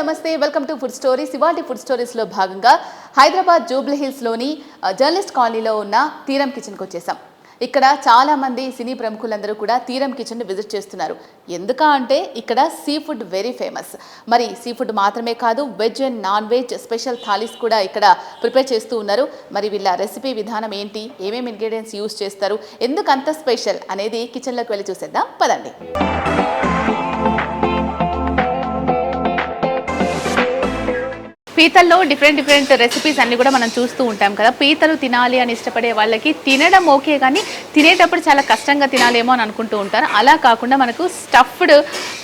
నమస్తే welcome to food stories. ఇవాల్టి food stories లో భాగంగా హైదరాబాద్ జూబ్లీ హిల్స్ లోని జర్నలిస్ట్ కాలనీలో ఉన్న తీరం కిచెన్ కి వచ్చేసాం. ఇక్కడ చాలా మంది సినీ ప్రముఖులందరూ కూడా తీరం కిచెన్ ని విజిట్ చేస్తున్నారు. ఎందుకంటే ఇక్కడ సీ ఫుడ్ వెరీ ఫేమస్. మరి సీ ఫుడ్ మాత్రమే కాదు, veg and non veg special thalis కూడా ఇక్కడ ప్రిపేర్ చేస్తూ ఉన్నారు. మరి వీళ్ళ రెసిపీ విధానం ఏంటి, ఏమేమి ఇంగ్రీడియంట్స్ యూజ్ చేస్తారు, ఎందుకు అంత స్పెషల్ అనేది కిచెన్లోకి వెళ్ళి చూసేద్దాం పదండి. పీతల్లో డిఫరెంట్ రెసిపీస్ అన్ని కూడా మనం చూస్తూ ఉంటాం కదా. పీతలు తినాలి అని ఇష్టపడే వాళ్ళకి తినడం ఓకే, కానీ తినేటప్పుడు చాలా కష్టంగా తినాలేమో అని అనుకుంటూ ఉంటారు. అలా కాకుండా మనకు స్టఫ్డ్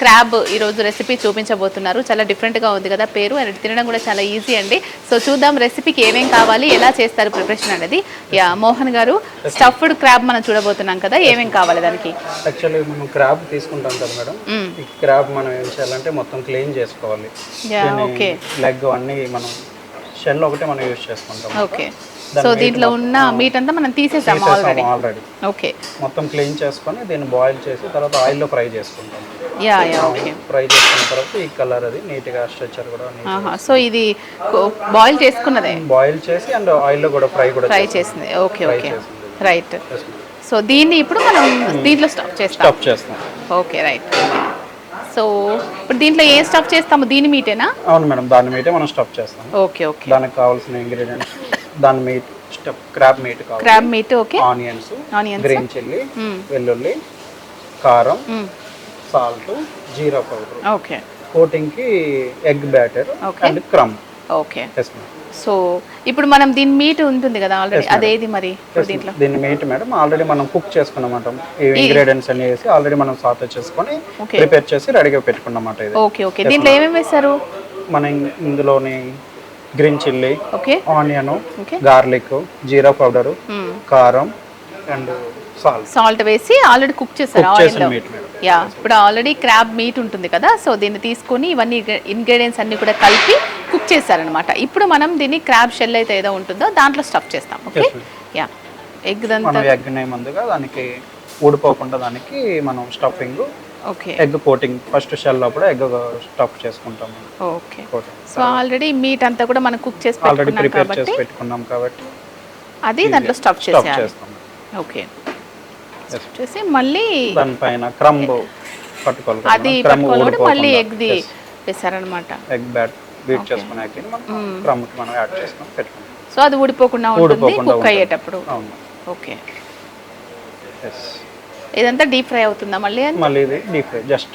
క్రాబ్ ఈరోజు రెసిపీ చూపించబోతున్నారు. చాలా డిఫరెంట్గా ఉంది కదా పేరు, అండ్ తినడం కూడా చాలా ఈజీ అండి. సో చూద్దాం రెసిపీకి ఏమేం కావాలి, ఎలా చేస్తారు ప్రిపరేషన్ అనేది. మోహన్ గారు, స్టఫ్డ్ క్రాబ్ మనం చూడబోతున్నాం కదా, ఏమేం కావాలి దానికి? యాక్చువల్లీ మనం క్రాబ్ తీసుకుంటాం కదా మేడం, ఈ క్రాబ్ మనం ఏం చేయాలంటే మొత్తం క్లీన్ చేసుకోవాలి. ఓకే, లెగ్ అన్ని మనం షెల్ ఒకటే మనం యూజ్ చేసుకుంటాం. ఓకే, సో దీంట్లో ఉన్న మీట్ అంతా మనం తీసేసాం ఆల్రెడీ. ఓకే, మొత్తం క్లీన్ చేసుకొని దీన్ని బాయిల్ చేసి తర్వాత ఆయిల్లో ఫ్రై చేసుకుంటాం. ఓకే, ఫ్రై చేసుకున్న తర్వాత ఈ కలర్ అది నీట్గా స్ట్రక్చర్ కూడా. సో ఇది బాయిల్ చేసుకున్నదే, బాయిల్ చేసి అండ్ ఆయిల్లో కూడా ఫ్రై చేసింది. Okay okay, right. సో దీన్ని ఇప్పుడు మనం దీంట్లో స్టఫ్ చేస్తాం. Okay, right. సో ఇప్పుడు దీంట్లో ఏ స్టఫ్ చేస్తాము? దీని మీటేనా? అవును మేడం, దాని మీటే మనం స్టఫ్ చేస్తాం. ఓకే ఓకే, దానికి కావాల్సిన ఇంగ్రీడియంట్స్ దాని మీట్ స్టఫ్ క్రాబ్ మీట్ కావాలి. Crab meat, okay. Onions, green chilli, వెల్లుల్లి, కారం, సాల్ట్, జీరా పౌడర్. ఓకే, కోటింగ్ కి egg batter and crumb. Okay, so ఇప్పుడు మనం దీని మీట్ ఉంటుంది కదా ఆల్రెడీ, అదేది మరి దీంట్లో? దీని మీట్ మేడం ఆల్రెడీ మనం కుక్ చేసుకున్నామంటాం. ఈ ఇంగ్రీడియంట్స్ అన్ని వేసి ఆల్రెడీ మనం సాతే చేసుకొని ప్రిపేర్ చేసి రెడీగా పెట్టుకున్నామాట. ఇది ఓకే ఓకే. దీంట్లో ఏమేమి వేస్తారు? మనం ఇందులోని గ్రీన్ చిల్లీ, ఆనియన్, గార్లిక్, జీరా పౌడర్, కారం అండ్ సాల్ట్ వేసి ఆల్రెడీ కుక్ చేస్తారు ఆయిల్లో. ఇప్పుడు ఆల్రెడీ క్రాబ్ మీట్ ఉంటుంది కదా, సో దీన్ని తీసుకొని ఇవన్నీ ఇంగ్రీడియంట్స్ అన్ని కూడా కలిపి కుక్ చేశారనమాట. ఇప్పుడు మనం దీన్ని క్రాబ్ షెల్ అయితే ఏదో ఉంటుందో దాంట్లో స్టఫ్ చేస్తాం. ఓకే, ఎగ్ ముందుగా దానికి ఊడిపోకుండా దానికి మనం stuffing, okay, egg coating first shell లోపల ఎగ్ స్టఫ్ చేసుకుంటాం. ఓకే, సో ఆల్రెడీ మీట్ అంతా కూడా మనం కుక్ చేసి పెట్టుకున్నాం కాబట్టి అది దాంట్లో స్టఫ్ చేస్తాం. ఓకే, చేసి మళ్ళీ దానిపైన క్రంబ్ పట్టుకోవాలి. అది పట్టుకోవాలి, మళ్ళీ ఎగ్ ది వేసారనమాట. ఎగ్ బ్యాట్ బీట్ చేసుకుని ఎగ్ మనం క్రంబ్ కి మనం యాడ్ చేసుకొని పెట్టుకుంటాం. సో అది ఊడిపోకుండా ఉంటుంది కుక్ అయ్యేటప్పుడు. ఓకే, ఇదంతా డీప్ ఫ్రై అవుతుందా మళ్ళీ? ఇది డీప్ ఫ్రై జస్ట్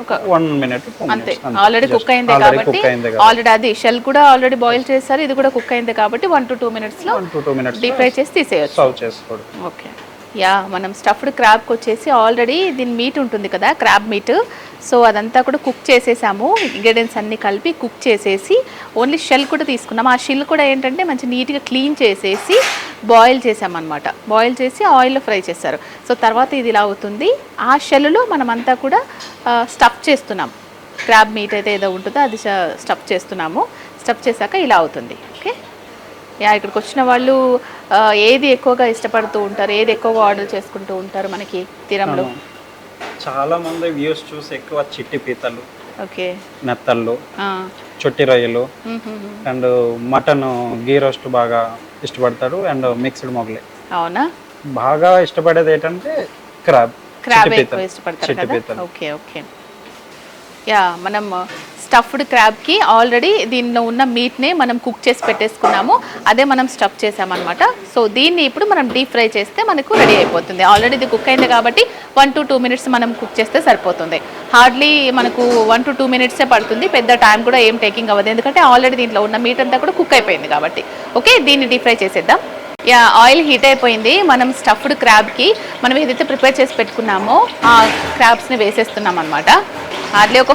ఒక 1 మినిట్ అంతే. ఆల్రెడీ కుక్ అయింది కాబట్టి, ఆల్రెడీ అది షెల్ కూడా ఆల్రెడీ బాయిల్ చేస్తారు, ఇది కూడా కుక్ అయింది కాబట్టి 1 to 2 minutes లో డీప్ ఫ్రై చేసి తీసేయచ్చు. ఓకే, మనం స్టఫ్డ్ క్రాబ్కి వచ్చేసి ఆల్రెడీ దీని మీట్ ఉంటుంది కదా, క్రాబ్ మీట్, సో అదంతా కూడా కుక్ చేసేసాము. ఇంగ్రీడియంట్స్ అన్నీ కలిపి కుక్ చేసేసి ఓన్లీ షెల్ కూడా తీసుకున్నాము. ఆ షెల్ కూడా ఏంటంటే మంచి నీట్గా క్లీన్ చేసేసి బాయిల్ చేసామన్నమాట. బాయిల్ చేసి ఆయిల్లో ఫ్రై చేస్తారు. సో తర్వాత ఇది ఇలా అవుతుంది. ఆ షెల్లో మనమంతా కూడా స్టఫ్ చేస్తున్నాం. క్రాబ్ మీట్ అయితే ఏదో ఉంటుందో అది స్టఫ్ చేస్తున్నాము. స్టఫ్ చేశాక ఇలా అవుతుంది. ఓకే, ఇక్కడికి వచ్చిన వాళ్ళు ఏది ఎక్కువగా ఇష్టపడుతూ ఉంటారు, ఏది ఎక్కువగా ఆర్డర్ చేసుకుంటూ ఉంటారు మనకి తీరంలో? చాలా మంది వ్యూస్ చూసి ఎక్కువ చిట్టి పీతలు, ఓకే, నెత్తళ్ళు, చొట్టి రొయ్యలు అండ్ మటన్ గీ రోస్ట్ బాగా ఇష్టపడతారు అండ్ మిక్స్డ్ మొగలే. అవునా? బాగా ఇష్టపడేది ఏంటంటే క్రాబ్ ఎక్కువ ఇష్టపడతారు కదా. ఓకే ఓకే, మనం స్టఫ్డ్ క్రాబ్కి ఆల్రెడీ దీనిలో ఉన్న మీట్ని మనం కుక్ చేసి పెట్టేసుకున్నాము, అదే మనం స్టఫ్ చేసామన్నమాట. సో దీన్ని ఇప్పుడు మనం డీప్ ఫ్రై చేస్తే మనకు రెడీ అయిపోతుంది. ఆల్రెడీ ఇది కుక్ అయింది కాబట్టి 1 to 2 minutes మనం కుక్ చేస్తే సరిపోతుంది. హార్డ్లీ మనకు 1 to 2 minutes పడుతుంది, పెద్ద టైం కూడా ఏం టేకింగ్ అవ్వదు, ఎందుకంటే ఆల్రెడీ దీంట్లో ఉన్న మీట్ అంతా కూడా కుక్ అయిపోయింది కాబట్టి. ఓకే, దీన్ని డీప్ ఫ్రై చేసేద్దాం. ఆయిల్ హీట్ అయిపోయింది. మనం స్టఫ్డ్ క్రాబ్కి మనం ఏదైతే ప్రిపేర్ చేసి పెట్టుకున్నామో ఆ క్రాబ్స్ని వేసేస్తున్నాం అనమాట. హార్డ్లీ ఒక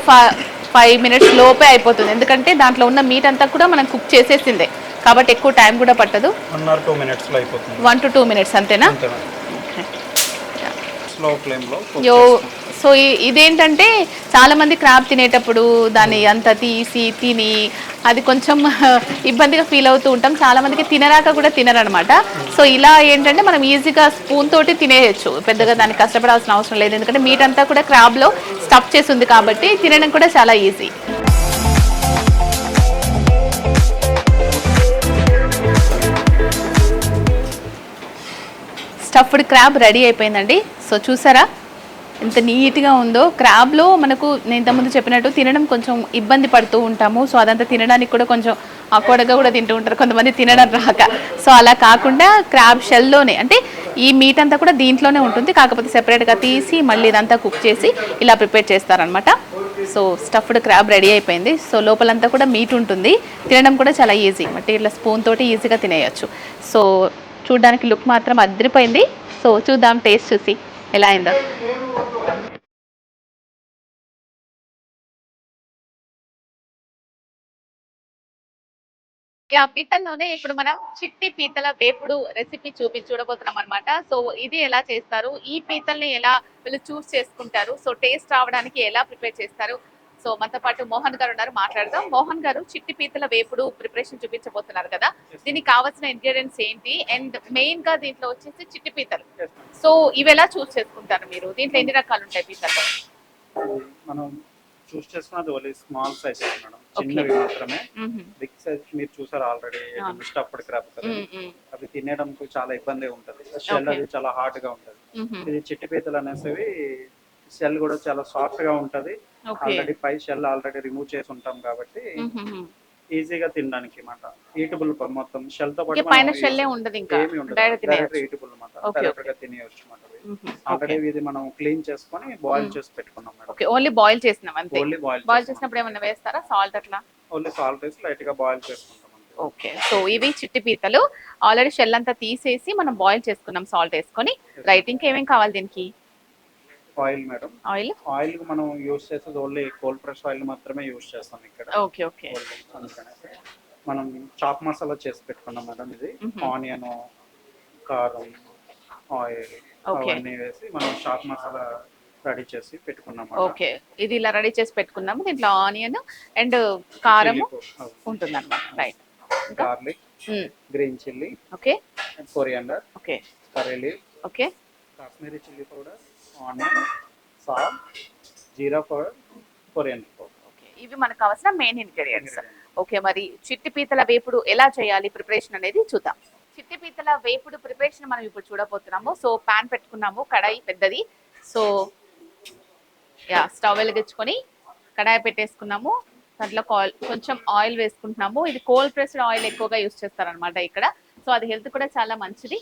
5 minutes లోపే అయిపోతుంది, ఎందుకంటే దాంట్లో ఉన్న మీట్ అంతా కూడా మనం కుక్ చేసేసిందే కాబట్టి ఎక్కువ టైం కూడా పట్టదు. 1 or 2 minutes లో అయిపోతుంది. 1 to 2 minutes అంతేనా? స్లో ఫ్లేమ్ లో. సో ఇదేంటంటే చాలామంది క్రాబ్ తినేటప్పుడు దాన్ని అంత తీసి తిని అది కొంచెం ఇబ్బందిగా ఫీల్ అవుతూ ఉంటాం. చాలామందికి తినరాక కూడా తినరనమాట. సో ఇలా ఏంటంటే మనం ఈజీగా స్పూన్ తోటి తినేయచ్చు, పెద్దగా దానికి కష్టపడాల్సిన అవసరం లేదు, ఎందుకంటే మీట్ అంతా కూడా క్రాబ్లో స్టఫ్ చేసి ఉంది కాబట్టి తినడం కూడా చాలా ఈజీ. స్టఫ్డ్ క్రాబ్ రెడీ అయిపోయిందండి. సో చూసారా ఎంత నీట్గా ఉందో. క్రాబ్లో మనకు నేను ఇంతకుముందు చెప్పినట్టు తినడం కొంచెం ఇబ్బంది పడుతూ ఉంటాము. సో అదంతా తినడానికి కూడా కొంచెం అకోడగా కూడా తింటూ ఉంటారు కొంతమంది తినడం రాక. సో అలా కాకుండా క్రాబ్ షెల్లోనే అంటే ఈ మీట్ అంతా కూడా దీంట్లోనే ఉంటుంది, కాకపోతే సెపరేట్గా తీసి మళ్ళీ ఇదంతా కుక్ చేసి ఇలా ప్రిపేర్ చేస్తారనమాట. సో స్టఫ్డ్ క్రాబ్ రెడీ అయిపోయింది. సో లోపలంతా కూడా మీట్ ఉంటుంది, తినడం కూడా చాలా ఈజీ, అంటే ఇట్లా స్పూన్ తోటి ఈజీగా తినేయచ్చు. సో చూడడానికి లుక్ మాత్రం అదిరిపోయింది. సో చూద్దాం టేస్ట్ చూసి ఎలా అయిందో. పీతల్లోనే ఇప్పుడు మనం చిట్టి పీతల వేపుడు రెసిపీ చూడబోతున్నాం అనమాట. సో ఇది ఎలా చేస్తారు, ఈ పీతల్ని ఎలా వీళ్ళు చూస్ చేసుకుంటారు, సో టేస్ట్ రావడానికి ఎలా ప్రిపేర్ చేస్తారు. సో మనతో పాటు మోహన్ గారు ఉన్నారు, మాట్లాడదాం. మోహన్ గారు, చిట్టి పీతల వేపుడు ప్రిపరేషన్ చూపించబోతున్నారు కదా, దీనికి కావాల్సిన ఇంగ్రీడియంట్స్ ఏంటి, అండ్ మెయిన్ గా దీంట్లో వచ్చేసి చిట్టి పీతలు. సో ఇవి ఎలా చూస్ చేసుకుంటారు మీరు, దీంట్లో ఎన్ని రకాలు ఉంటాయి పీతల్లో? మనం చూస్ చేసుకున్నది ఓన్లీ స్మాల్ సైజ్ మేడం, చిన్నవి మాత్రమే. బిగ్ సైజ్ మీరు చూసారు ఆల్రెడీ, స్టఫ్డ్ క్రాబ్ కదా, అవి తినేయడానికి చాలా ఇబ్బంది ఉంటది. షెల్ అది చాలా హార్డ్ గా ఉంటది. ఇది చిట్టి పీతలు అనేసి షెల్ కూడా చాలా సాఫ్ట్ గా ఉంటది. ఆల్రెడీ పై షెల్ ఆల్రెడీ రిమూవ్ చేసి ఉంటాం కాబట్టి ఈజీగా తినడానికి మాట. ఈటబుల్ మొత్తం షెల్ తో పాటు పైన షెల్లే ఉండదు, ఇంకా డైరెక్ట్ ఈటబుల్ మాట, డైరెక్ట్ గా తినేయొచ్చు మాట. ఆల్రెడీ ఇది మనం క్లీన్ చేసుకొని బాయిల్ చేసి పెట్టుకున్నాం మేడం. ఓకే, ఓన్లీ బాయిల్ చేసినాం అంతే. ఓన్లీ బాయిల్ చేసినప్పుడు ఏమన్నా వేస్తారా, సాల్ట్ అట్లా? ఓన్లీ సాల్ట్ వేసి లైట్ గా బాయిల్ చేసుకుంటాం. ఓకే, సో ఇవి చిట్టి పీతలు ఆల్రెడీ షెల్ అంతా తీసేసి మనం బాయిల్ చేసుకున్నాం సాల్ట్ వేసుకొని. రైట్, ఇంకా ఏమేం కావాలి దీనికి? Oil madam. ఆయిల్ మనం యూస్ చేసేది ఓన్లీ కోల్డ్ ప్రెస్ ఆయిల్ మాత్రమే యూస్ చేస్తాం ఇక్కడ. Okay okay. మనం చాప్ మసాలా చేసి పెట్టుకున్నాం మేడం. ఇది ఆనియన్, కారం, ఆయిల్ అవన్నీ వేసి మనం చాప్ మసాలా రెడీ చేసి పెట్టుకున్నాం. ఓకే, ఇది ఇలా రెడీ చేసి పెట్టుకున్నాము. దీంట్లో ఆనియన్ అండ్ కారం ఉంటుంది అన్నమాట. Right, garlic, green chilli, okay, coriander, okay, curry leave, okay, Kashmiri chilli powder, onion, salt, జీరా పౌడర్, కొరియాండర్ పౌడర్. ఓకే, ఇవి మనకు కావాల్సిన మెయిన్ ఇంగ్రీడియంట్స్. ఓకే, మరి చిట్టి పీతల వేపుడు ఎలా చేయాలి ప్రిపరేషన్ అనేది చూద్దాం. చిట్టి పీతల వేపుడు ప్రిపరేషన్ మనం ఇప్పుడు చూడబోతున్నాము. సో పాన్ పెట్టుకున్నాము, కడాయి పెద్దది. సో స్టవ్ వెలిగించుకొని కడాయి పెట్టేసుకున్నాము. దాంట్లో కొంచెం ఆయిల్ వేసుకుంటున్నాము. ఇది కోల్డ్ ప్రెస్డ్ ఆయిల్ ఎక్కువగా యూస్ చేస్తారనమాట ఇక్కడ. సో అది హెల్త్ కూడా చాలా మంచిది.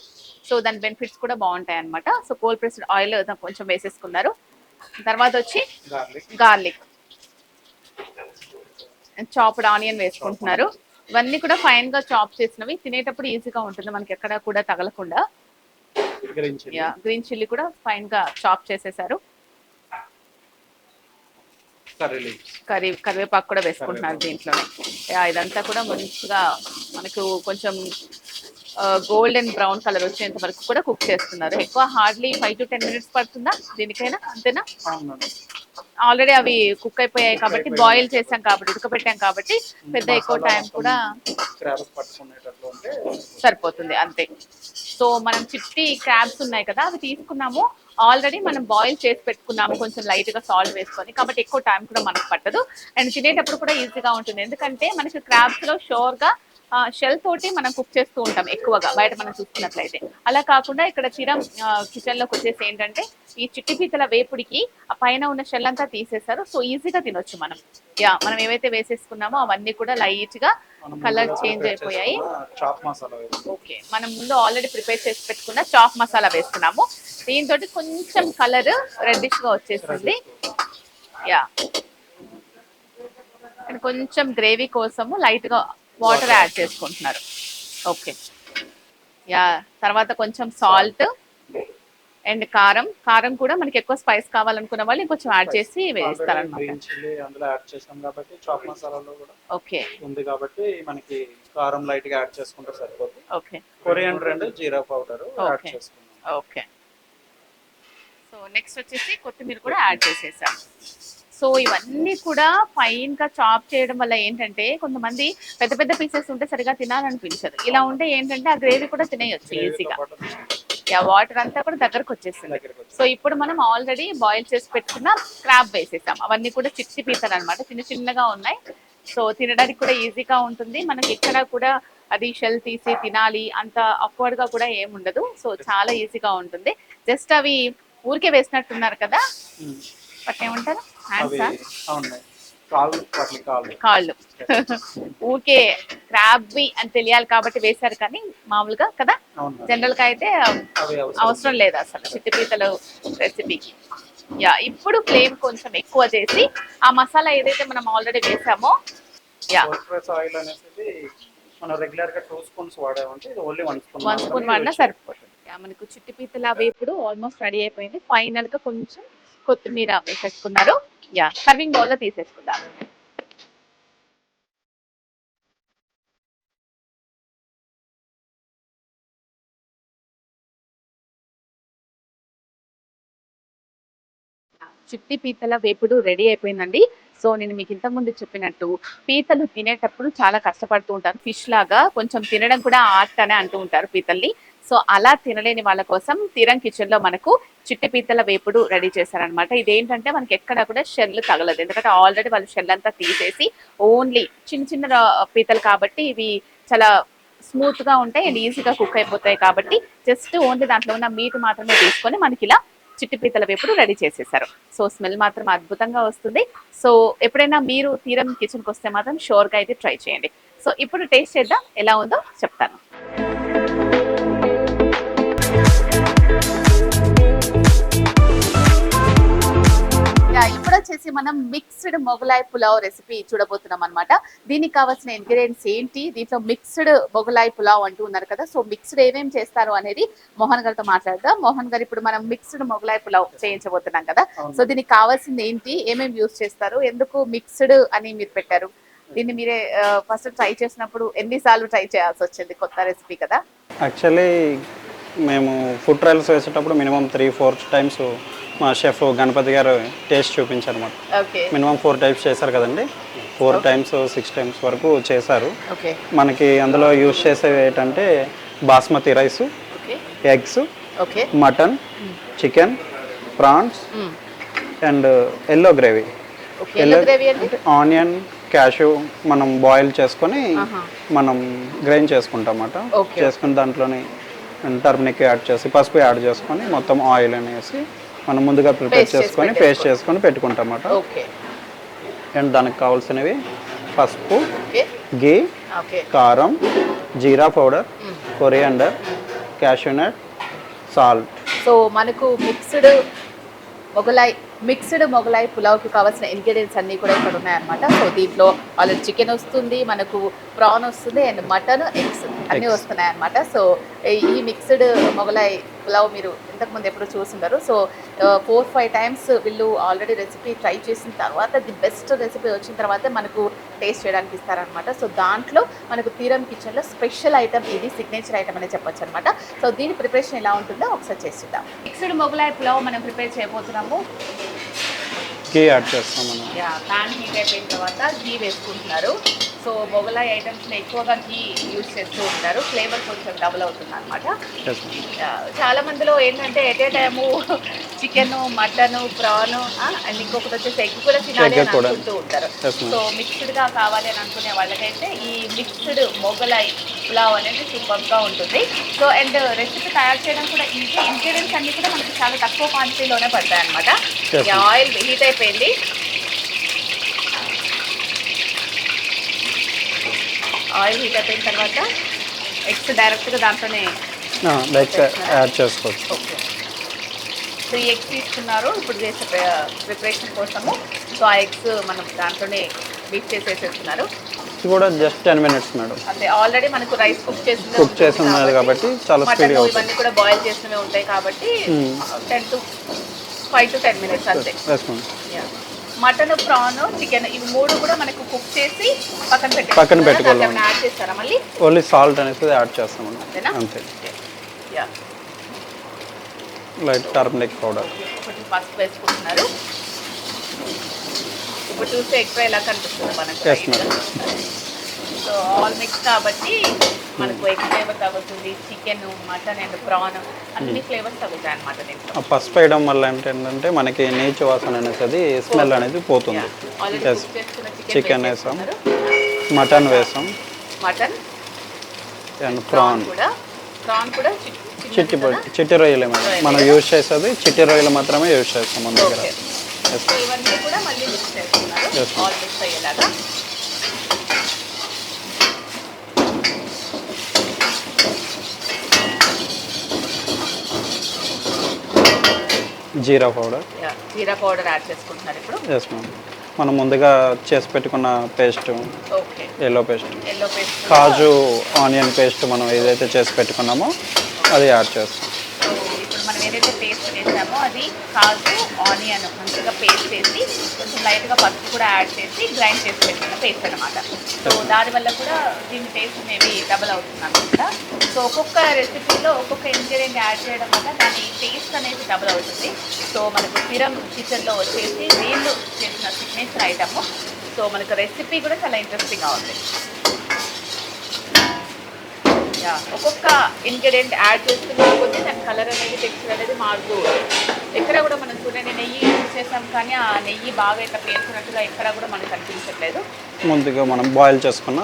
సో దాని బెనిఫిట్స్ కూడా బాగుంటాయి అనమాట. సో కోల్డ్ ప్రెస్డ్ ఆయిల్ కొంచెం వేసేసుకున్నారు. తర్వాత వచ్చి గార్లిక్, చాప్డ్ ఆనియన్ వేసుకుంటున్నారు. ఇవన్నీ కూడా ఫైన్ గా చాప్ చేసినవి, తినేటప్పుడు ఈజీగా ఉంటుంది మనకి, ఎక్కడ కూడా తగలకుండా. గ్రీన్ చిల్లీ కూడా ఫైన్ గా చాప్ చేసేసారు. కరివేపాకు కూడా వేసుకుంటున్నారు దీంట్లోనే. ఇదంతా కూడా మంచిగా మనకు కొంచెం గోల్డెన్ బ్రౌన్ కలర్ వచ్చేంత వరకు కూడా కుక్ చేస్తున్నారు. ఎక్కువ హార్డ్లీ 5 to 10 minutes పడుతుందా దీనికైనా, అంతేనా? ఆల్రెడీ అవి కుక్ అయిపోయాయి కాబట్టి, బాయిల్ చేసాం కాబట్టి, ఉడకబెట్టాం కాబట్టి పెద్ద ఎక్కువ టైం కూడా సరిపోతుంది అంతే. సో మనం చిట్టి క్రాబ్స్ ఉన్నాయి కదా, అవి తీసుకున్నాము. ఆల్రెడీ మనం బాయిల్ చేసి పెట్టుకున్నాము కొంచెం లైట్ గా సాల్ట్ వేసుకొని, కాబట్టి ఎక్కువ టైం కూడా మనకు పట్టదు. అండ్ తినేటప్పుడు కూడా ఈజీగా ఉంటుంది, ఎందుకంటే మనకి క్రాబ్స్ లో షోర్ గా షెల్ తోటి మనం కుక్ చేస్తూ ఉంటాం ఎక్కువగా బయట మనం చూసుకున్నట్లయితే. అలా కాకుండా ఇక్కడ చిరం కిచెన్ లోకి వచ్చేసి ఏంటంటే ఈ చిట్టి పీతల వేపుడికి ఆ పైన ఉన్న షెల్ అంతా తీసేశారు. సో ఈజీగా తినొచ్చు మనం. మనం ఏవైతే వేసేసుకున్నామో అవన్నీ కూడా లైట్ గా కలర్ చేంజ్ అయిపోయాయి. ఓకే, మనం ముందు ఆల్రెడీ ప్రిపేర్ చేసి పెట్టుకున్న చాప్ మసాలా వేసుకున్నాము. దీంతో కొంచెం కలర్ రెడ్డిష్ గా వచ్చేసింది. అండ్ కొంచెం గ్రేవీ కోసము లైట్ గా వాటర్ యాడ్ చేసుకుంటున్నారు. ఓకే, తర్వాత కొంచెం సాల్ట్ అండ్ కారం కూడా మనకి ఎక్కువ స్పైస్ కావాలనుకున్న వాళ్ళు ఇంకొంచెం యాడ్ చేసి వేస్తారన్నమాట. ఓకే, ఉంది కాబట్టి మనకి కారం లైట్ గా యాడ్ చేసుకుంటే సరిపోతుంది. Okay, coriander and jeera powder add చేసుకుందాం. ఓకే, సో నెక్స్ట్ వచ్చేసి కొత్తిమీర కూడా యాడ్ చేసేసాం. సో ఇవన్నీ కూడా ఫైన్ గా చాప్ చేయడం వల్ల ఏంటంటే కొంతమంది పెద్ద పెద్ద పీసెస్ ఉంటే సరిగా తినాలనిపించదు. ఇలా ఉంటే ఏంటంటే ఆ గ్రేవీ కూడా తినేయొచ్చు ఈజీగా. వాటర్ అంతా కూడా దగ్గరకు వచ్చేసింది. సో ఇప్పుడు మనం ఆల్రెడీ బాయిల్ చేసి పెట్టుకున్న క్రాబ్ వేసేసాం. అవన్నీ కూడా చిట్టి పీతలు అనమాట, చిన్న చిన్నగా ఉన్నాయి. సో తినడానికి కూడా ఈజీగా ఉంటుంది. మనకి ఎక్కడ కూడా అది షెల్ తీసి తినాలి అంత awkward గా కూడా ఏమి ఉండదు. సో చాలా ఈజీగా ఉంటుంది. జస్ట్ అవి ఊరికే వేసినట్టున్నారు కదా, వాటిని ఏమంటారు, హ్యాండ్సా, కాళ్ళు ఊరికే క్రాబ్వి అని తెలియాలి కాబట్టి వేశారు కానీ మామూలుగా కదా, జనరల్ గా అయితే అవసరం లేదు అసలు చిట్టి పీతలు రెసిపీకి. యా, ఇప్పుడు ఫ్లేమ్ కొంచెం ఎక్కువ చేసి ఆ మసాలా ఏదైతే మనం ఆల్రెడీ వేసామో, యా ఆయిల్ అనేది మనం రెగ్యులర్ గా 2 స్పూన్స్ వాడామంటే ఇది ఓన్లీ 1 స్పూన్ వాడినా సరిపోతుంది. మనకు చిట్టి పీతల వేపుడు ఆల్మోస్ట్ రెడీ అయిపోయింది. ఫైనల్ గా కొంచెం కొత్తిమీర వేసేసుకున్నారు. యా, సర్వింగ్ బౌల్ లో తీసేసుకుందాం. చిట్టి పీతల వేపుడు రెడీ అయిపోయిందండి. సో నేను మీకు ఇంతకుముందు చెప్పినట్టు పీతలు తినేటప్పుడు చాలా కష్టపడుతూ ఉంటారు. ఫిష్ లాగా కొంచెం తినడం కూడా ఆర్ట్ అనే అంటూ ఉంటారు పీతల్ని. సో అలా తినలేని వాళ్ళ కోసం తీరం కిచెన్ లో మనకు చిట్టి పీతల వేపుడు రెడీ చేశారనమాట. ఇదేంటంటే మనకి ఎక్కడ కూడా షెల్ తగలదు, ఎందుకంటే ఆల్రెడీ వాళ్ళు షెల్ అంతా తీసేసి ఓన్లీ చిన్న చిన్న పీతలు కాబట్టి ఇవి చాలా స్మూత్ గా ఉంటాయి అండ్ ఈజీగా కుక్ అయిపోతాయి. కాబట్టి జస్ట్ ఓన్లీ దాంట్లో ఉన్న మీట్ మాత్రమే తీసుకొని మనకి ఇలా చిట్టి పీతల వేపుడు రెడీ చేసేసారు. సో స్మెల్ మాత్రం అద్భుతంగా వస్తుంది. సో ఎప్పుడైనా మీరు తీరం కిచెన్కి వస్తే మాత్రం షోర్గా అయితే ట్రై చేయండి. సో ఇప్పుడు టేస్ట్ చేద్దాం, ఎలా ఉందో చెప్తాను. ఇప్పుడు వచ్చేసి మనం మిక్స్డ్ మొగలాయ్ పులావ్ రెసిపీ చూడబోతున్నాం అనమాట. దీనికి కావాల్సిన ఇంగ్రీడియంట్స్ ఏంటి, దీంట్లో మిక్స్డ్ మొగలాయ్ పులావ్ అంటూ ఉన్నారు కదా, సో మిక్స్డ్ ఏమేమి చేస్తారు అనేది మోహన్ గారితో మాట్లాడదాం. మోహన్ గారు, ఇప్పుడు మనం మిక్స్డ్ మొగలాయ్ పులావ్ చేయించబోతున్నాం కదా, సో దీనికి కావాల్సింది ఏంటి, ఏమేమి యూజ్ చేస్తారు, ఎందుకు మిక్స్డ్ అని మీరు పెట్టారు, దీన్ని మీరే ఫస్ట్ ట్రై చేసినప్పుడు ఎన్నిసార్లు ట్రై చేయాల్సి వచ్చింది, కొత్త రెసిపీ కదా? యాక్చువల్లీ మేము ఫుడ్ ట్రయల్స్ వేసేటప్పుడు మినిమం 3-4 టైమ్స్ మా షెఫ్ గణపతి గారు టేస్ట్ చూపించారు అనమాట. మినిమం 4 టైమ్స్ చేశారు కదండి, 4 టైమ్స్ 6 టైమ్స్ వరకు చేశారు. మనకి అందులో యూజ్ చేసేవి ఏంటంటే basmati rice, eggs, mutton, chicken, prawns and yellow gravy. అంటే ఆనియన్, క్యాషు మనం బాయిల్ చేసుకొని మనం గ్రైండ్ చేసుకుంటాం అన్నమాట. చేసుకుని దాంట్లోని టర్మరిక్ యాడ్ చేసి పసుపు యాడ్ చేసుకొని మొత్తం ఆయిల్ అనేసి మనం ముందుగా ప్రిపేర్ చేసుకొని పేస్ట్ చేసుకొని పెట్టుకుంటాం అన్నమాట. అండ్ దానికి కావాల్సినవి పసుపు, గీ, కారం, జీరా పౌడర్, కొరియాండర్, క్యాషూ నట్, సాల్ట్. సో మనకు మిక్స్డ్ మొగలాయ్ పులావ్కి కావాల్సిన ఇంగ్రీడియంట్స్ అన్నీ కూడా ఇక్కడ ఉన్నాయన్నమాట. సో దీంట్లో ఆల్రెడీ చికెన్ వస్తుంది, మనకు ప్రాన్ వస్తుంది అండ్ మటన్, ఎగ్స్ అన్నీ వస్తున్నాయి అన్నమాట. సో ఈ మిక్స్డ్ మొగలాయ్ పులావ్ మీరు ఇంతకుముందు ఎప్పుడు చూస్తున్నారు. సో 4-5 టైమ్స్ వీళ్ళు ఆల్రెడీ రెసిపీ ట్రై చేసిన తర్వాత ది బెస్ట్ రెసిపీ వచ్చిన తర్వాత మనకు టేస్ట్ చేయడానికి ఇస్తారనమాట. సో దాంట్లో మనకు తీరం కిచెన్లో స్పెషల్ ఐటమ్ ఇది, సిగ్నేచర్ ఐటమ్ అనే చెప్పొచ్చు అనమాట. సో దీని ప్రిపరేషన్ ఎలా ఉంటుందో ఒకసారి చేసిద్దాం. మిక్స్డ్ మొగలాయ్ పులావ్ మనం ప్రిపేర్ చేయబోతున్నాము. గీ యాడ్ చేస్తాం మనం. ప్యాన్ హీట్ అయిపోయిన తర్వాత గీ వేసుకుంటున్నారు. సో మొగలాయ్ ఐటమ్స్లో ఎక్కువగా గీ యూజ్ చేస్తూ ఉంటారు, ఫ్లేవర్ కొంచెం డబుల్ అవుతుంది అనమాట. చాలా మందిలో ఏంటంటే at a time chicken, mutton, prawn and ఇంకొకటి వచ్చేసి ఎగ్ కూడా తినాలి అని అనుకుంటూ ఉంటారు. సో మిక్స్డ్గా కావాలి అని అనుకునే వాళ్ళకైతే ఈ మిక్స్డ్ మొగలాయ్ పులావ్ అనేది సూపర్గా ఉంటుంది. సో అండ్ రెసిపీ తయారు చేయడం కూడా ఈజీ, ఇంగ్రీడియంట్స్ అన్నీ కూడా మనకి చాలా తక్కువ క్వాంటిటీలోనే పడతాయి అనమాట. ఆయిల్ హీట్ అయిపోయింది, ఆయిల్ హీట్ అయిపోయిన తర్వాత ఎగ్స్ డైరెక్ట్గా దాంట్లోనే యాడ్ చేసుకోవచ్చు. ఓకే, 3 ఎగ్స్ తీసుకున్నారు ఇప్పుడు చేసే ప్రిపరేషన్ కోసము. సో ఆ ఎగ్స్ మనం దాంట్లోనే బీట్ చేసేసేస్తున్నారు. ఇది కూడా జస్ట్ 10 మినిట్స్ మేడం. అంటే ఆల్రెడీ మనకు రైస్ కుక్ చేసి ఉన్నది కాబట్టి చాలా స్పీడ్ అవుతుంది. ఇవన్నీ కూడా బాయిల్ చేసినవి ఉంటాయి కాబట్టి 5 to 10 మినిట్స్ అంతే. మటన్, ప్రాన్, చికెన్ ఇవి 3 కూడా మనకు కుక్ చేసి పక్కన పెట్టుకోవాలి. యాడ్ చేస్తారా మళ్ళీ? ఓన్లీ సాల్ట్ అనేది యాడ్ చేస్తాం అంతే. లైట్ టర్మరిక్ పౌడర్, కొంచెం పసుపు వేసుకుంటున్నారు. ఇప్పుడు చూస్తే ఎక్కువ ఎలా కనిపిస్తుంది మనకు. సో ఆల్ మిక్స్ కాబట్టి మనకు ఎగ్ ఫ్లేవర్ తగ్గుతుంది, చికెన్, మటన్ అండ్ ప్రాన్ అన్ని ఫ్లేవర్స్ తగ్గుతాయి అనమాట దీంట్లో. పసుపు వేయడం వల్ల ఏంటంటే మనకి నీచు వాసన అనేది స్మెల్ అనేది పోతుంది. చికెన్ వేసాం, మటన్ వేసాం, అండ్ ప్రాన్ కూడా చిట్టి రొయ్యలే మేడం మనం యూజ్ చేసేది చిట్టి రొయ్యలు మాత్రమే యూజ్ చేస్తాం మన దగ్గర. సో ఇవన్నీ కూడా మళ్ళీ మిక్స్ చేస్తున్నారు ఆల్ మిక్స్ అయ్యేలాగా. జీరా పౌడర్ యాడ్ చేసుకుంటున్నారు ఇప్పుడు. Yes ma'am. మనం ముందుగా చేసి పెట్టుకున్న పేస్ట్, ఓకే, ఎల్లో పేస్ట్, కాజు ఆనియన్ పేస్ట్ మనం ఏదైతే చేసి పెట్టుకున్నామో అది యాడ్ చేస్తాం. ఇప్పుడు మనం ఏదైతే పేస్ట్ చేసామో అది కాజు ఆనియన్ మంచిగా పేస్ట్ చేసి కొంచెం లైట్గా పసుపు కూడా యాడ్ చేసి గ్రైండ్ చేసి పెట్టుకున్న పేస్ట్ అనమాట. సో దానివల్ల కూడా దీని టేస్ట్ మేబీ డబల్ అవుతుంది అనమాట. సో ఒక్కొక్క రెసిపీలో ఒక్కొక్క ఇంగ్రీడియంట్ యాడ్ చేయడం వల్ల దాని టేస్ట్ అనేది డబల్ అవుతుంది. సో మనకు తిరం కిచెన్లో వచ్చేసి వీళ్ళు చేసిన సిగ్నేచర్ ఐటమ్. సో మనకు రెసిపీ కూడా చాలా ఇంట్రెస్టింగ్గా ఉంది. ఒక్కొక్క ఇంగ్రీడియంట్ యాడ్ చేస్తున్న కొద్దీ దాని కలర్ అనేది టెక్స్చర్ అనేది మారుతూ ఎక్కడ కూడా మనం చూడండి నెయ్యి యూజ్ చేసాం కానీ ఆ నెయ్యి బాగా ఇట్లా పేర్చున్నట్టుగా ఎక్కడ కూడా మనకు కనిపించట్లేదు. ముందుగా మనం బాయిల్ చేసుకున్న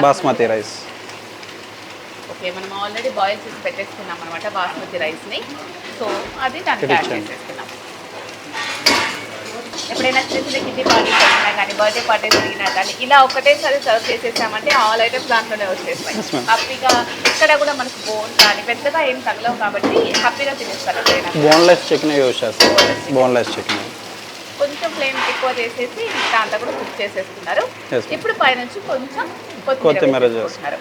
బాస్మతి రైస్. ఓకే, మనం ఆల్రెడీ బాయిల్ చేసి పెట్టేసుకున్నాం అనమాట బాస్మతి రైస్ని. సో అది దానికి యాడ్ చేసేసుకున్నాం. ఎప్పుడైనా చిన్న చిన్న కిడ్నీ పార్టీస్ జరిగినా కానీ బర్త్డే పార్టీస్ జరిగినా కానీ ఇలా ఒకటేసారి సర్వ్ చేసేసామంటే ఆల్ ఐటమ్స్ దాంట్లోనే వచ్చేస్తాయి. హ్యాపీగా ఇక్కడ కూడా మనకు బోన్ కానీ పెద్దగా ఏం తగలవు కాబట్టి హ్యాపీగా తినేస్తారు. బోన్లెస్ చికెన్ యూజ్ చేస్తాం. బోన్లెస్ చికెన్ కొంచెం ఫ్లేమ్ ఎక్కువ చేసేసి దాంట్లో కూడా కుక్ చేసేస్తున్నారు. ఇప్పుడు పైనుంచి కొంచెం కొత్తిమీర చేస్తున్నారు.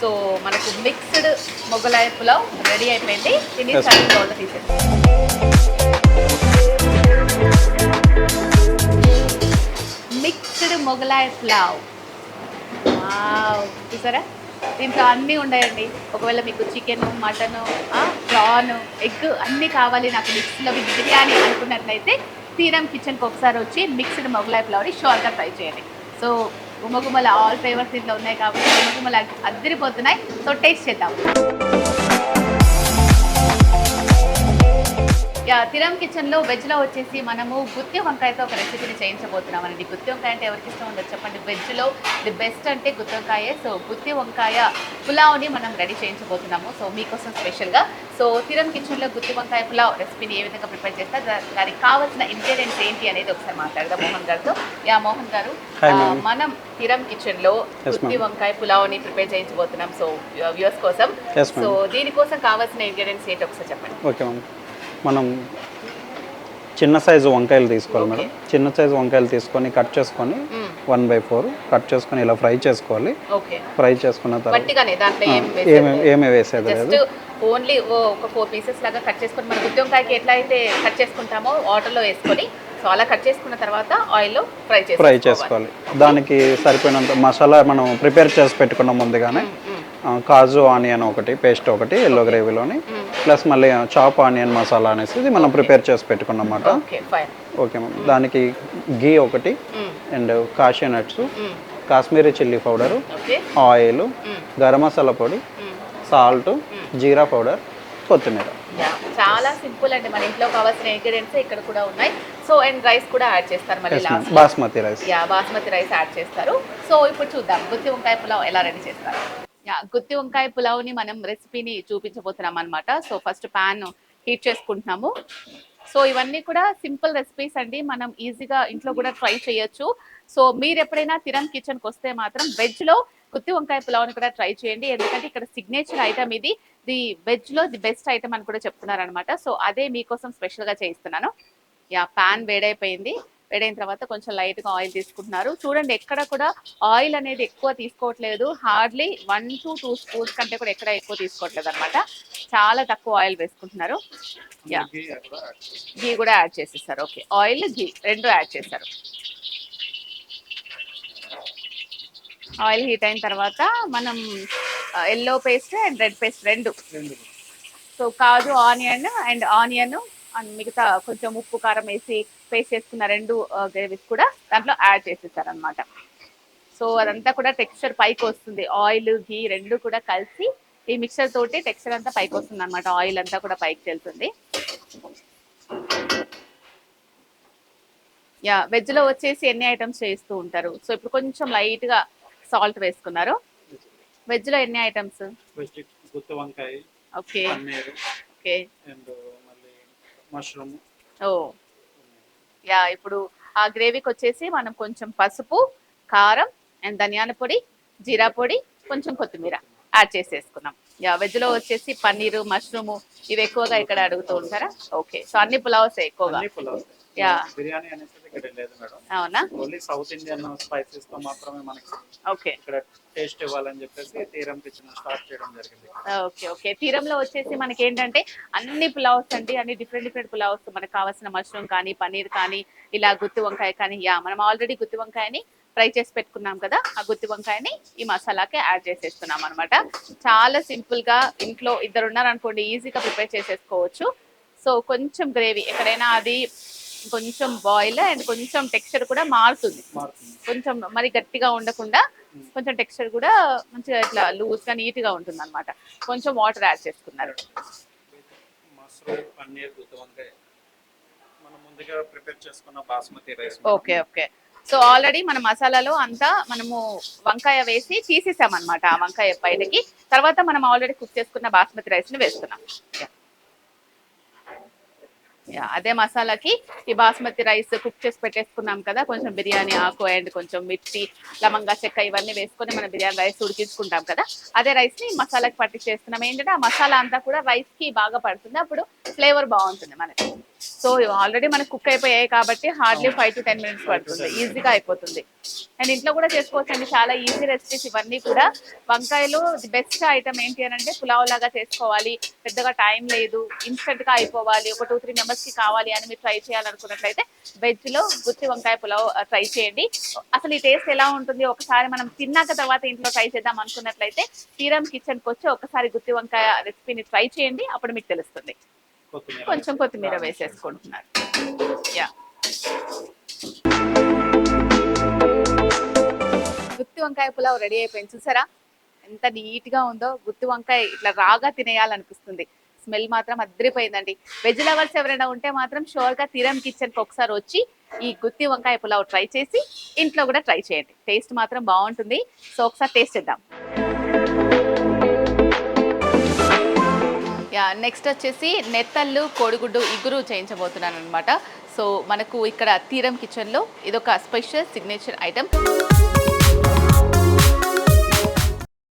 సో మనకు మిక్స్డ్ మొగలాయి పులావ్ రెడీ అయిపోయింది. తిని సర్వింగ్ బౌల్లో తీసేస్తాం. మిక్స్డ్ మొగలాయి పులావ్ చూసారా, దీంట్లో అన్నీ ఉన్నాయండి. ఒకవేళ మీకు చికెను, మటను, ప్రాన్, ఎగ్ అన్నీ కావాలి నాకు మిక్స్లో విత్ బిర్యానీ అనుకున్నట్లయితే తీరం కిచెన్కి ఒకసారి వచ్చి మిక్స్డ్ మొగలాయి పులావ్ని షూర్గా ట్రై చేయండి. సో గుమగుమల ఆల్ ఫ్లేవర్స్ దీంట్లో ఉన్నాయి కాబట్టి గుమగుమల అద్దరిపోతున్నాయి. సో టేస్ట్ చేద్దాం. తిరం కిచెన్లో వెజ్లో వచ్చేసి మనము గుత్తి వంకాయతో ఒక రెసిపీని చేయించబోతున్నాం అండి. గుత్తి వంకాయ అంటే ఎవరికి ఇష్టం ఉండదు చెప్పండి. వెజ్లో ది బెస్ట్ అంటే గుత్తి వంకాయే. సో గుత్తి వంకాయ పులావ్ని మనం రెడీ చేయించబోతున్నాము. సో మీకోసం స్పెషల్గా. సో తిరం కిచెన్లో గుత్తి వంకాయ పులావ్ రెసిపీని ఏ విధంగా ప్రిపేర్ చేస్తారు, దానికి కావాల్సిన ఇంగ్రీడియంట్స్ ఏంటి అనేది ఒకసారి మాట్లాడదాం మోహన్ గారితో. మోహన్ గారు, మనం తిరం కిచెన్లో గుత్తి వంకాయ పులావ్ని ప్రిపేర్ చేయించబోతున్నాం. సో వ్యూవర్స్ కోసం. సో దీనికోసం కావాల్సిన ఇంగ్రీడియంట్స్ ఏంటి ఒకసారి చెప్పండి. Okay ma'am. మనం చిన్న సైజు వంకాయలు తీసుకోవాలి మేడం. చిన్న సైజు వంకాయలు తీసుకొని కట్ చేసుకొని 1/4 కట్ చేసుకొని ఇలా ఫ్రై చేసుకోవాలి. ఫ్రై చేసుకున్న తర్వాత ఏమి వేసేది లేదు, ఓన్లీ ఒక 4 పీసెస్ లాగా కట్ చేసుకొని మన గుత్తి వంకాయకి ఎట్లా అయితే కట్ చేసుకుంటామో వాటర్లో వేసుకొని సో అలా కట్ చేసుకున్న తర్వాత ఆయిల్లో ఫ్రై చేసుకోవాలి. దానికి సరిపోయినంత మసాలా మనం ప్రిపేర్ చేసి పెట్టుకున్నాం ముందుగానే. కాజు ఆనియన్ ఒకటి పేస్ట్ ఒకటి ఎల్లో గ్రేవీలోని, ప్లస్ మళ్ళీ చాప్ ఆనియన్ మసాలా అనేసి ఇది మనం ప్రిపేర్ చేసి పెట్టుకున్నమాట. Okay ma'am. దానికి గీ ఒకటి and cashew nuts, Kashmiri chilli powder, oil, garam masala పొడి, సాల్ట్, జీరా పౌడర్, కొత్తిమీర. చాలా సింపుల్ అండి. మన ఇంట్లో కావాల్సిన ఇంగ్రీడియంట్స్ ఇక్కడ కూడా ఉన్నాయి. సో అండ్ రైస్ కూడా యాడ్ చేస్తారు మళ్ళీ basmati rice. Basmati rice add చేస్తారు. సో ఇప్పుడు చూద్దాం గుత్తి వంకాయ పులావ్ ఎలా రెడీ చేస్తారు. గుత్తి వంకాయ పులావ్ని మనం రెసిపీని చూపించబోతున్నాం అనమాట. సో ఫస్ట్ ప్యాన్ హీట్ చేసుకుంటున్నాము. సో ఇవన్నీ కూడా సింపుల్ రెసిపీస్ అండి, మనం ఈజీగా ఇంట్లో కూడా ట్రై చేయొచ్చు. సో మీరు ఎప్పుడైనా తిరం కిచెన్కి వస్తే మాత్రం వెజ్లో గుత్తి వంకాయ పులావ్ని కూడా ట్రై చేయండి. ఎందుకంటే ఇక్కడ సిగ్నేచర్ ఐటమ్ ఇది, ది వెజ్లో ది బెస్ట్ ఐటమ్ అని కూడా చెప్తున్నారు అనమాట. సో అదే మీకోసం స్పెషల్గా చేయిస్తున్నాను. ప్యాన్ వేడైపోయింది. వేడైన తర్వాత కొంచెం లైట్గా ఆయిల్ తీసుకుంటున్నారు. చూడండి ఎక్కడ కూడా ఆయిల్ అనేది ఎక్కువ తీసుకోవట్లేదు. హార్డ్లీ 1 to 2 స్పూన్స్ కంటే కూడా ఎక్కడ ఎక్కువ తీసుకోవట్లేదు అనమాట. చాలా తక్కువ ఆయిల్ వేసుకుంటున్నారు. గీ కూడా యాడ్ చేసేస్తారు. ఓకే, ఆయిల్ గీ రెండు యాడ్ చేస్తారు. ఆయిల్ హీట్ అయిన తర్వాత మనం yellow paste and red paste రెండు, సో కాజు ఆనియన్ అండ్ మిగతా కొంచెం ఉప్పు కారం వేసి పేస్ట్ చేసుకున్న రెండు గ్రేవీస్ కూడా దాంట్లో యాడ్ చేసేసారు అనమాట. సో అదంతా కూడా టెక్స్చర్ పైకి వస్తుంది. ఆయిల్ గీ రెండు కూడా కలిసి ఈ మిక్చర్ తోటి టెక్స్చర్ అంతా పైకి వస్తుంది అనమాట. ఆయిల్ అంతా కూడా పైకి వెళ్తుంది. వెజ్లో వచ్చేసి ఎన్ని ఐటమ్స్ చేస్తూ ఉంటారు. సో ఇప్పుడు కొంచెం లైట్గా సాల్ట్ వేసుకున్నారు. వెజ్ లో ఎన్ని ఐటమ్స్? వెజ్ గుత్తి వంకాయ, ఓకే పన్నీర్ ఓకే. అండ్ మళ్ళీ మష్రూమ్. ఓ యా, ఇప్పుడు ఆ గ్రేవీకి వచ్చేసి మనం కొంచెం పసుపు, కారం అండ్ ధనియాల పొడి, జీరా పొడి, కొంచెం కొత్తిమీర యాడ్ చేసేసుకున్నాం. యా, వెజ్ లో వచ్చేసి పన్నీరు, మష్రూమ్ ఇవి ఎక్కువగా ఇక్కడ అడుగుతూ ఉంటారా? ఓకే, సో అన్ని పులావ్స్ ఎక్కువగా. అన్ని పులావ్. యా, బిర్యానీ అనేది ఇక్కడ లేదు మేడం. అవునా? ఓన్లీ సౌత్ ఇండియన్ స్పైసెస్ తో మాత్రమే మనకి ఓకే ఇక్కడ టేస్ట్ ఇవ్వాలని చెప్పేసి తీరం కిచెన్ స్టార్ట్ చేయడం జరిగింది. Okay okay. తీరంలో వచ్చేసి మనకి ఏంటంటే అన్ని పులావ్స్ అండి, అన్ని డిఫరెంట్ డిఫరెంట్ పులావ్స్, మనకు కావాల్సిన మష్రూమ్ కానీ, పన్నీర్ కానీ, ఇలా గుత్తి వంకాయ కానీ. యా, మనం ఆల్రెడీ గుత్తి వంకాయని ఫ్రై చేసి పెట్టుకున్నాం కదా, ఆ గుత్తి వంకాయని ఈ మసాలాకి యాడ్ చేసేస్తున్నాం అనమాట. చాలా సింపుల్ గా ఇంట్లో ఇద్దరు ఉన్నారనుకోండి ఈజీగా ప్రిపేర్ చేసేసుకోవచ్చు. సో కొంచెం గ్రేవీ ఎక్కడైనా అది కొంచెం బాయిల్ అండ్ కొంచెం టెక్స్చర్ కూడా మారుతుంది, కొంచెం మరి గట్టిగా ఉండకుండా కొంచెం టెక్స్చర్ కూడా మంచిగా ఇట్లా లూజ్ గా నీట్ గా ఉంటుంది అనమాట. కొంచెం వాటర్ యాడ్ చేసుకున్నారు. మష్రూమ్, పన్నీర్, గుత్తి వంకాయ మనం ముందుగా ప్రిపేర్ చేసుకున్న basmati rice. Okay okay. So already మన మసాలాలో అంతా మనము వంకాయ వేసి తీసేసామన్నమాట. ఆ వంకాయ బయటకి తర్వాత మనం ఆల్రెడీ కుక్ చేసుకున్న బాస్మతి రైస్ ని వేస్తున్నాం. అదే మసాలాకి ఈ బాస్మతి రైస్ కుక్ చేసి పెట్టేసుకున్నాం కదా, కొంచెం బిర్యానీ ఆకు అండ్ కొంచెం మిర్చి, లవంగా చెక్క ఇవన్నీ వేసుకొని మనం బిర్యానీ రైస్ ఉడికించుకుంటాం కదా, అదే రైస్ ని మసాలాకి పట్టించేస్తున్నాం. ఏంటంటే ఆ మసాలా అంతా కూడా రైస్ కి బాగా పడుతుంది, అప్పుడు ఫ్లేవర్ బాగుంటుంది మనకి. సో ఆల్రెడీ మనకు కుక్ అయిపోయాయి కాబట్టి హార్డ్లీ 5 to 10 minutes పడుతుంది, ఈజీగా అయిపోతుంది. అండ్ ఇంట్లో కూడా చేసుకోవచ్చండి, చాలా ఈజీ రెసిపీస్ ఇవన్నీ కూడా. వంకాయలు ది బెస్ట్ ఐటమ్ ఏంటి అని అంటే పులావ్ లాగా చేసుకోవాలి, పెద్దగా టైం లేదు, ఇన్స్టెంట్ గా అయిపోవాలి, ఒక 2-3 మెంబర్స్ కి కావాలి అని మీరు ట్రై చేయాలనుకున్నట్లయితే వెజ్ లో గుత్తి వంకాయ పులావ్ ట్రై చేయండి. అసలు ఈ టేస్ట్ ఎలా ఉంటుంది ఒకసారి మనం తిన్నాక తర్వాత ఇంట్లో ట్రై చేద్దాం అనుకున్నట్లయితే తీరం కిచెన్ కి వచ్చి ఒకసారి గుత్తి వంకాయ రెసిపీని ట్రై చేయండి, అప్పుడు మీకు తెలుస్తుంది. కొంచెం కొత్తిమీర వేసేసుకుంటున్నారు. యా, గుత్తి వంకాయ పులావ్ రెడీ అయిపోయింది. చూసారా ఎంత నీట్ గా ఉందో, గుత్తి వంకాయ ఇట్లా రాగా తినేయాలనిపిస్తుంది. స్మెల్ మాత్రం అద్దరిపోయిందండి. వెజ్ లవర్స్ ఎవరైనా ఉంటే మాత్రం షూర్ గా తీరం కిచెన్ కి ఒకసారి వచ్చి ఈ గుత్తి వంకాయ పులావ్ ట్రై చేసి ఇంట్లో కూడా ట్రై చేయండి, టేస్ట్ మాత్రం బాగుంటుంది. సో ఒకసారి టేస్ట్ చేద్దాం. యా, నెక్స్ట్ వచ్చేసి నెత్తళ్ళు కోడిగుడ్డు ఇగురు చేయించబోతున్నాను అనమాట. సో మనకు ఇక్కడ తీరం కిచెన్లో ఇదొక స్పెషల్ సిగ్నేచర్ ఐటమ్.